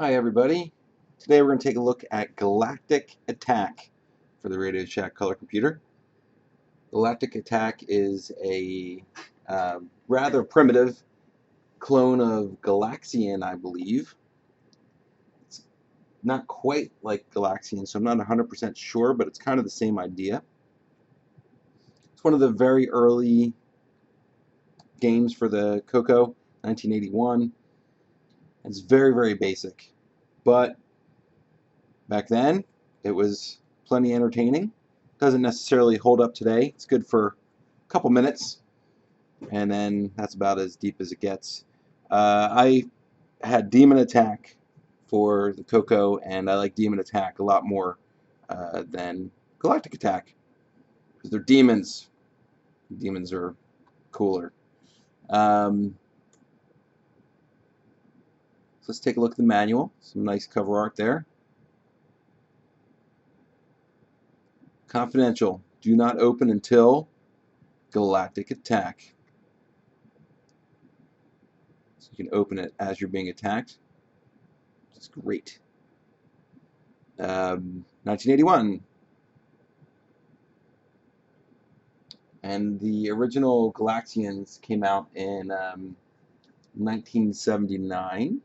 Hi everybody. Today we're going to take a look at Galactic Attack for the Radio Shack color computer. Galactic Attack is a rather primitive clone of Galaxian, I believe. It's not quite like Galaxian, so I'm not 100% sure, but it's kind of the same idea. It's one of the very early games for the CoCo, 1981. It's very, very basic, but back then it was plenty entertaining. Doesn't necessarily hold up today. It's good for a couple minutes, and then that's about as deep as it gets. I had Demon Attack for the CoCo, and I like Demon Attack a lot more than Galactic Attack because they're demons. Demons are cooler. So let's take a look at the manual. Some nice cover art there. Confidential. Do not open until Galactic Attack. So you can open it as you're being attacked. Which is great. 1981. And the original Galaxians came out in 1979.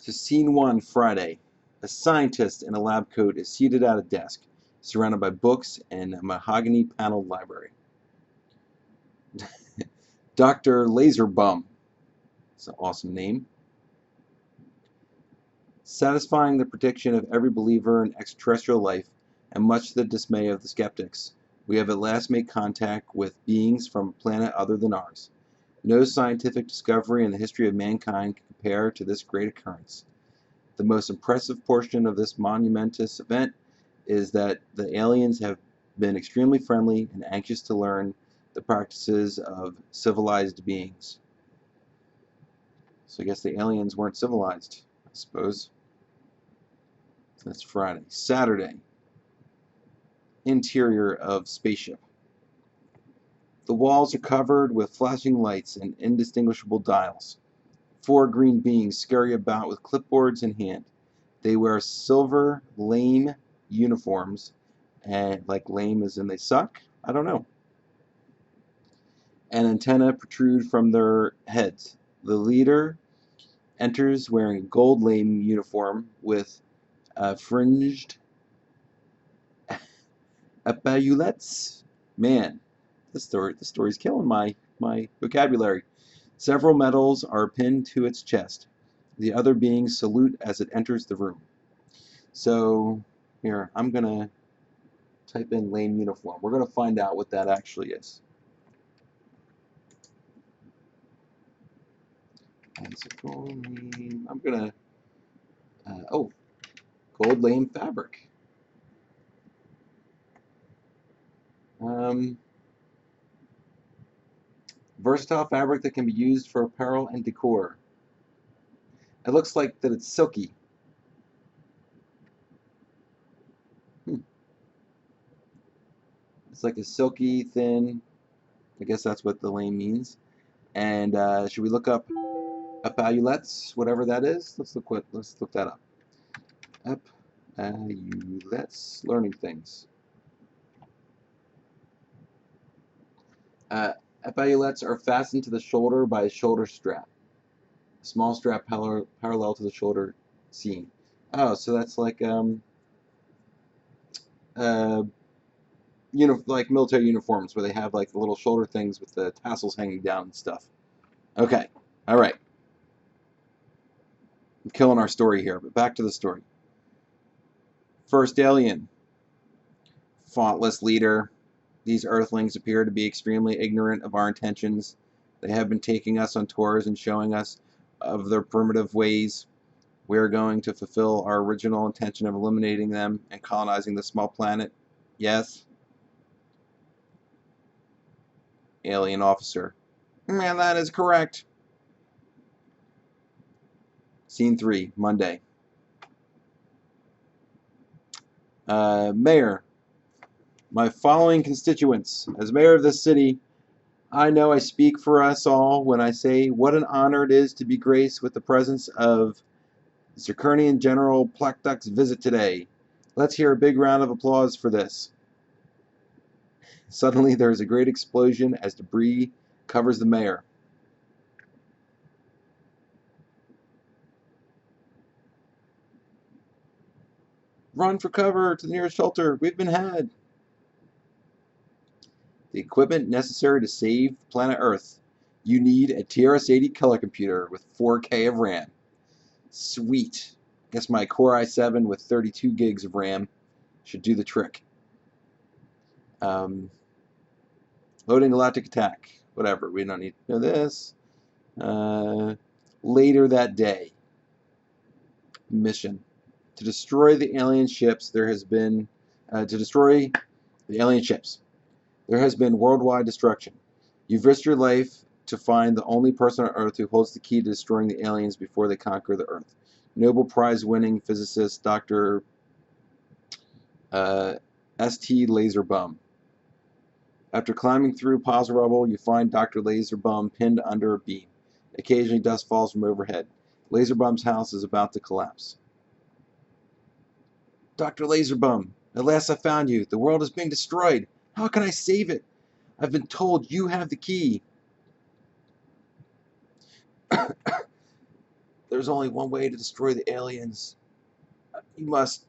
So scene 1, Friday. A scientist in a lab coat is seated at a desk, surrounded by books and a mahogany paneled library. Dr. Laserbum. It's an awesome name. Satisfying the prediction of every believer in extraterrestrial life, and much to the dismay of the skeptics, we have at last made contact with beings from a planet other than ours. No scientific discovery in the history of mankind can compare to this great occurrence. The most impressive portion of this monumentous event is that the aliens have been extremely friendly and anxious to learn the practices of civilized beings. So I guess the aliens weren't civilized, I suppose. That's Friday. Saturday. Interior of spaceship. The walls are covered with flashing lights and indistinguishable dials. 4 green beings scurry about with clipboards in hand. They wear silver lame uniforms, and like lame as in they suck? I don't know. And antennae protrude from their heads. The leader enters wearing a gold lame uniform with fringed epaulettes. Man, this story's killing my vocabulary. Several medals are pinned to its chest. The other beings salute as it enters the room. So here, I'm gonna type in lame uniform. We're gonna find out what that actually is. I'm gonna oh, gold lame fabric. Versatile fabric that can be used for apparel and decor. It looks like that it's silky. It's like a silky, thin. I guess that's what the lame means. And should we look up epaulettes, whatever that is? Let's look that up. Epaulettes, learning things. Epaulettes are fastened to the shoulder by a shoulder strap. A small strap parallel to the shoulder seam. Oh, so that's like like military uniforms where they have like the little shoulder things with the tassels hanging down and stuff. Okay, all right. I'm killing our story here, but back to the story. First alien. Faultless leader. These Earthlings appear to be extremely ignorant of our intentions. They have been taking us on tours and showing us of their primitive ways. We are going to fulfill our original intention of eliminating them and colonizing the small planet. Yes. Alien officer. Man, that is correct. Scene 3, Monday. Mayor. My following constituents. As mayor of this city, I know I speak for us all when I say what an honor it is to be graced with the presence of Zirconian General Plektuk's visit today. Let's hear a big round of applause for this. Suddenly there is a great explosion as debris covers the mayor. Run for cover to the nearest shelter. We've been had. The equipment necessary to save planet Earth. You need a TRS-80 color computer with 4K of RAM. Sweet. Guess my Core i7 with 32 gigs of RAM should do the trick. Loading Galactic attack. Whatever. We don't need to know this. Later that day. Mission. To destroy the alien ships, there has been worldwide destruction. You've risked your life to find the only person on Earth who holds the key to destroying the aliens before they conquer the Earth. Nobel Prize-winning physicist Dr. St. Laserbum. After climbing through piles of rubble, you find Dr. Laserbum pinned under a beam. Occasionally, dust falls from overhead. Laserbum's house is about to collapse. Dr. Laserbum, at last I found you. The world is being destroyed. How can I save it? I've been told you have the key. There's only one way to destroy the aliens. You must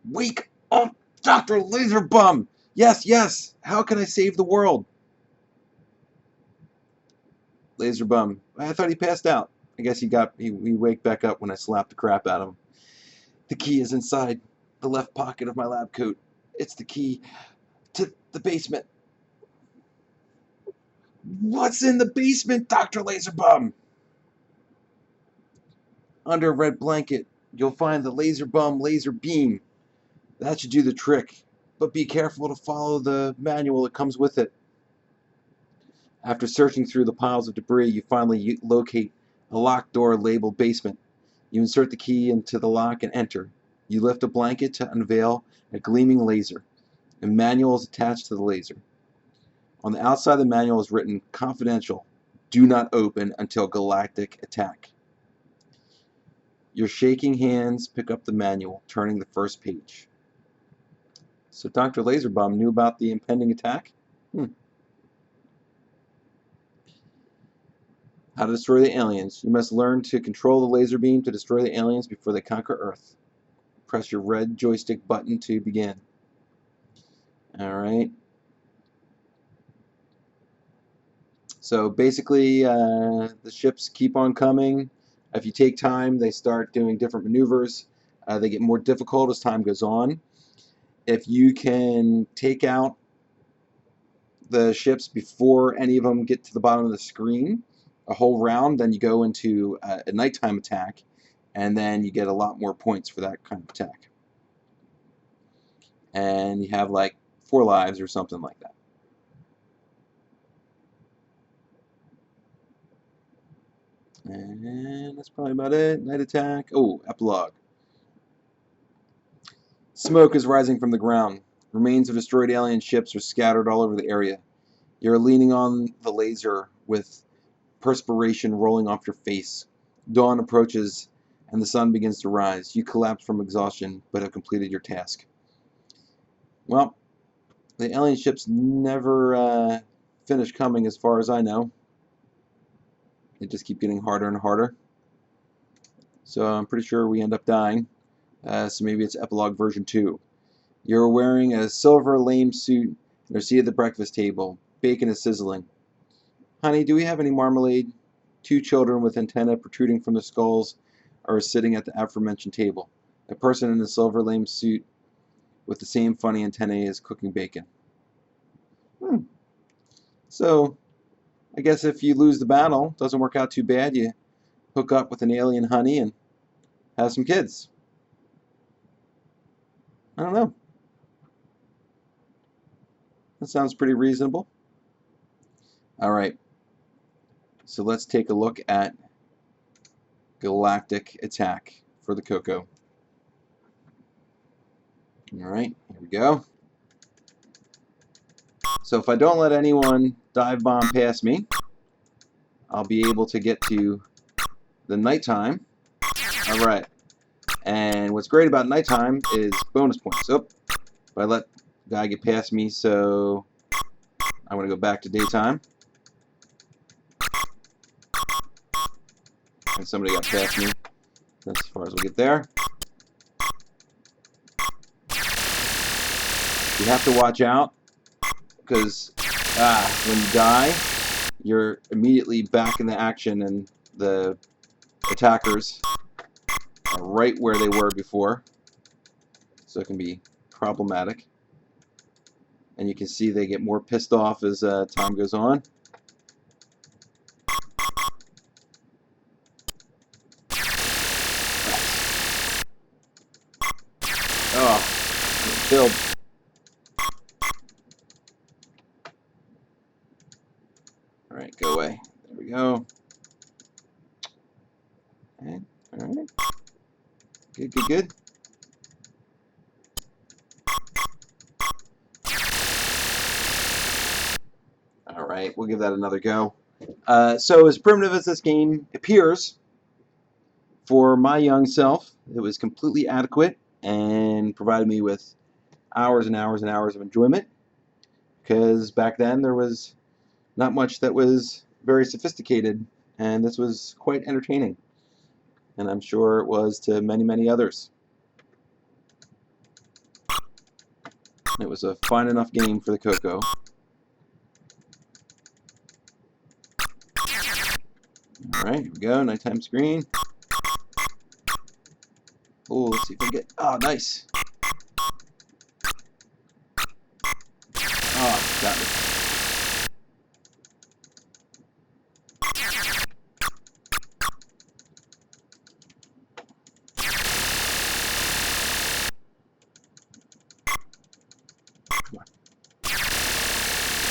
wake up, Dr. Laserbum. Yes, yes. How can I save the world? Laserbum. I thought he passed out. I guess he wake back up when I slapped the crap out of him. The key is inside the left pocket of my lab coat. It's the key to the basement. What's in the basement, Dr. Laserbum? Under a red blanket, you'll find the Laserbum laser beam. That should do the trick, but be careful to follow the manual that comes with it. After searching through the piles of debris, you finally locate a locked door labeled basement. You insert the key into the lock and enter. You lift a blanket to unveil a gleaming laser. A manual is attached to the laser. On the outside of the manual is written, confidential, do not open until Galactic attack. Your shaking hands pick up the manual, turning the first page. So Dr. Laserbum knew about the impending attack? How to destroy the aliens. You must learn to control the laser beam to destroy the aliens before they conquer Earth. Press your red joystick button to begin. Alright. So basically, the ships keep on coming. If you take time, they start doing different maneuvers. They get more difficult as time goes on. If you can take out the ships before any of them get to the bottom of the screen, a whole round, then you go into a nighttime attack, and then you get a lot more points for that kind of attack. And you have like 4 lives or something like that. And that's probably about it. Night attack. Oh, epilogue. Smoke is rising from the ground. Remains of destroyed alien ships are scattered all over the area. You're leaning on the laser with perspiration rolling off your face. Dawn approaches and the sun begins to rise. You collapse from exhaustion but have completed your task. Well, the alien ships never finish coming as far as I know. They just keep getting harder and harder. So I'm pretty sure we end up dying. So maybe it's epilogue version 2. You're wearing a silver lame suit and are seated at the breakfast table. Bacon is sizzling. Honey, do we have any marmalade? 2 children with antennae protruding from their skulls are sitting at the aforementioned table. A person in a silver lame suit with the same funny antennae is cooking bacon. So, I guess if you lose the battle, doesn't work out too bad, you hook up with an alien honey and have some kids. I don't know. That sounds pretty reasonable. Alright, so let's take a look at Galactic attack for the CoCo. Alright, here we go. So if I don't let anyone dive bomb past me, I'll be able to get to the nighttime. All right. And what's great about nighttime is bonus points. Oh, if I let the guy get past me, so I'm going to go back to daytime. And somebody got past me. That's as far as we'll get there. You have to watch out, because when you die, you're immediately back in the action, and the attackers are right where they were before. So it can be problematic. And you can see they get more pissed off as time goes on. Oh, I'm killed. Alright, go away. There we go. Okay, alright. Good, good, good. Alright, we'll give that another go. So as primitive as this game appears, for my young self, it was completely adequate and provided me with hours and hours and hours of enjoyment, because back then there was not much that was very sophisticated, and this was quite entertaining, and I'm sure it was to many, many others. It was a fine enough game for the CoCo. Alright, here we go, nighttime screen. Oh, let's see if I get... Oh, nice! Oh, got me. Come on.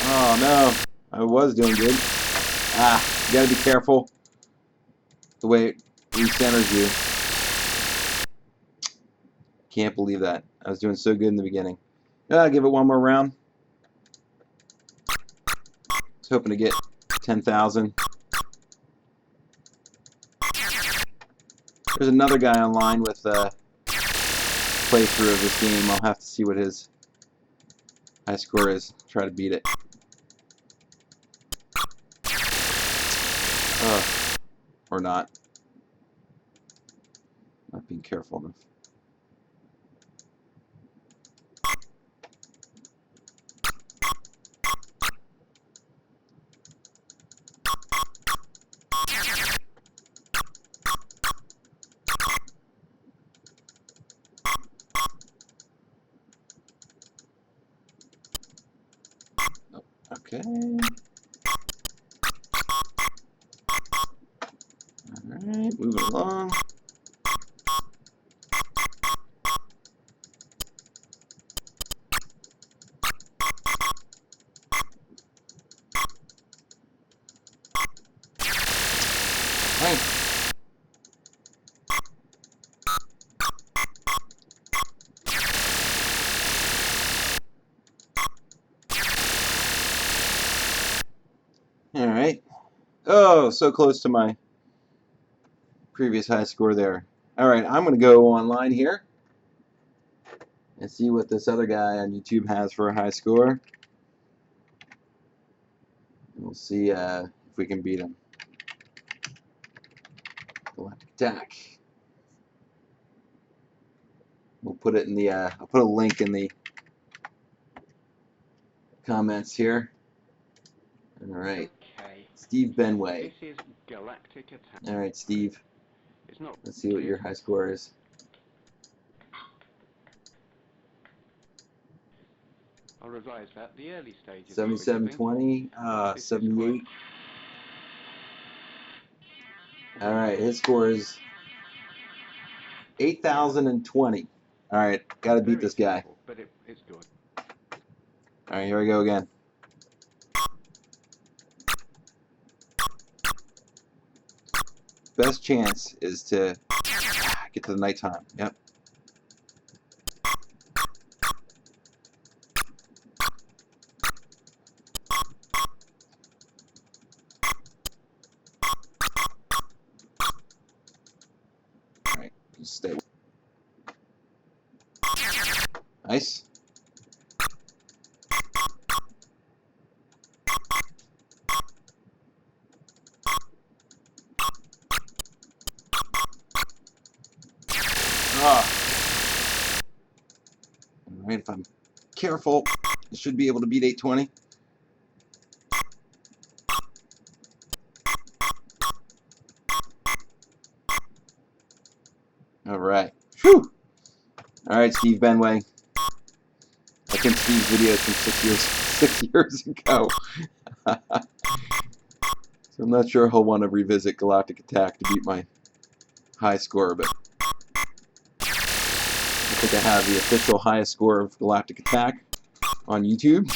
Oh, no. I was doing good. You gotta be careful the way it recenters you. Can't believe that. I was doing so good in the beginning. Give it one more round. I was hoping to get 10,000. There's another guy online with a playthrough of this game. I'll have to see what his high score is. Try to beat it. Or not. Not being careful enough. Okay. Alright, moving along. Right. Alright. Oh, so close to my previous high score there. Alright, I'm going to go online here and see what this other guy on YouTube has for a high score. We'll see if we can beat him. Galactic attack. We'll put it in the, I'll put a link in the comments here. Alright. Okay. Steve Benway. This is Galactic Attack. Alright, Steve. It's not Let's see what your high score is. I'll revise that. The early stages. 7720, 78. Alright, his score is 8,020. Alright, gotta beat this guy. Simple, but it's good. Alright, here we go again. Best chance is to get to the nighttime. Yep. Stay. Nice. Ah. All right, if I'm careful, I should be able to beat 820. All right. Whew. All right, Steve Benway. I think Steve's video is from 6 years ago. So I'm not sure he'll want to revisit Galactic Attack to beat my high score, but I think I have the official highest score of Galactic Attack on YouTube.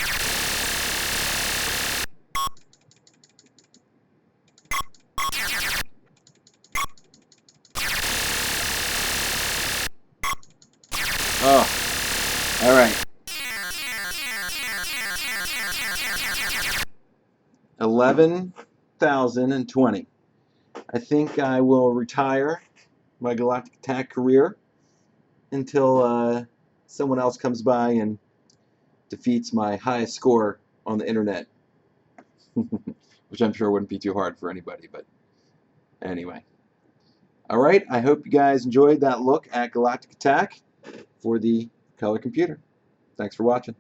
Oh, all right. 11,020. I think I will retire my Galactic Attack career until someone else comes by and defeats my highest score on the internet, which I'm sure wouldn't be too hard for anybody, but anyway. All right, I hope you guys enjoyed that look at Galactic Attack for the color computer. Thanks for watching.